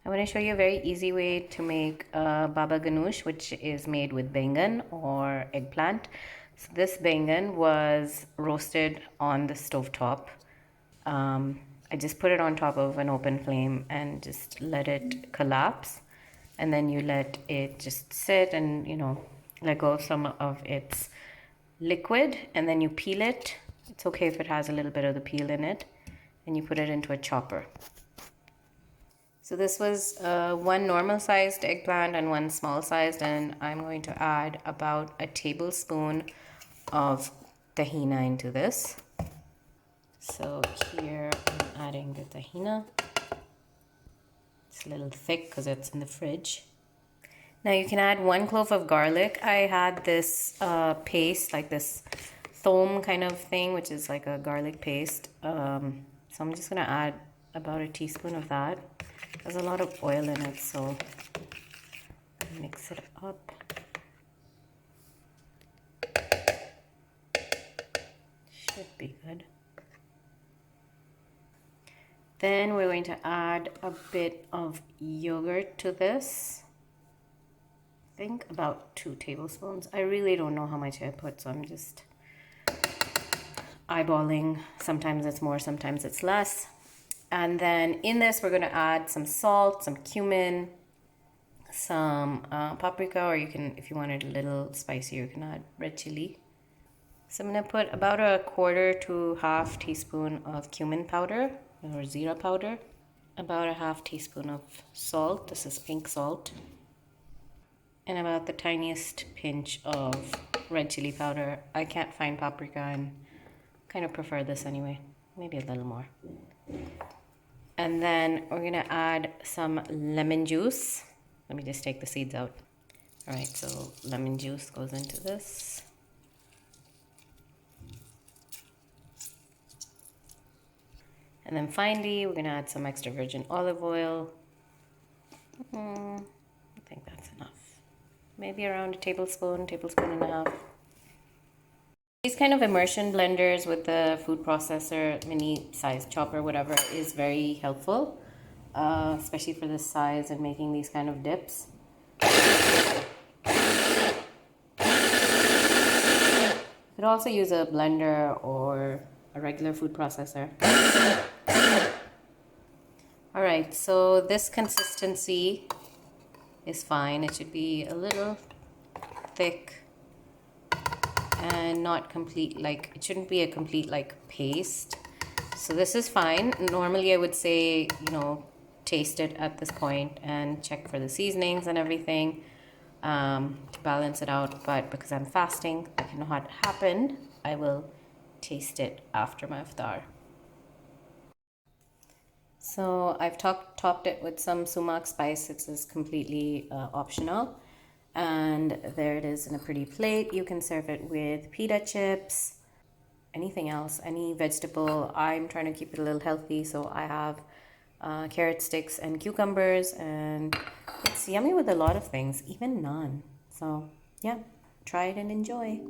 I want to show you a very easy way to make baba ganoush, which is made with bangan or eggplant. So this bangan was roasted on the stovetop. I just put it on top of an open flame and just let it collapse. And then you let it just sit and, let go of some of its liquid, and then you peel it. It's okay if it has a little bit of the peel in it, and you put it into a chopper. So this was one normal sized eggplant and one small sized, and I'm going to add about a tablespoon of tahina into this. So here I'm adding the tahina. It's a little thick because it's in the fridge. Now you can add 1 clove of garlic. I had this paste, like this foam kind of thing, which is like a garlic paste. So I'm just gonna add about a teaspoon of that. There's a lot of oil in it, so mix it up. Should be good. Then we're going to add a bit of yogurt to this. I think about 2 tablespoons. I really don't know how much I put, so I'm just eyeballing. Sometimes it's more, sometimes it's less. And then in this, we're going to add some salt, some cumin, some paprika, or you can, if you want it a little spicier, you can add red chili. So I'm going to put about a 1/4 to 1/2 teaspoon of cumin powder or zeera powder, about a 1/2 teaspoon of salt. This is pink salt. And about the tiniest pinch of red chili powder. I can't find paprika and kind of prefer this anyway. Maybe a little more. And then we're gonna add some lemon juice. Let me just take the seeds out. All right, so lemon juice goes into this. And then finally, we're gonna add some extra virgin olive oil. I think that's enough. Maybe around a tablespoon and a half. These kind of immersion blenders with the food processor, mini size chopper, whatever, is very helpful, especially for this size and making these kind of dips. You could also use a blender or a regular food processor. All right, so this consistency is fine. It should be a little thick and not complete, like it shouldn't be a complete like paste. So this is fine. Normally I would say, taste it at this point and check for the seasonings and everything to balance it out. But because I'm fasting, that cannot happen. I will taste it after my iftar. So I've topped it with some sumac spice. It is completely optional. And there it is in a pretty plate. You can serve it with pita chips, anything else, any vegetable. I'm trying to keep it a little healthy, so I have carrot sticks and cucumbers, and it's yummy with a lot of things, even naan. So yeah, try it and enjoy.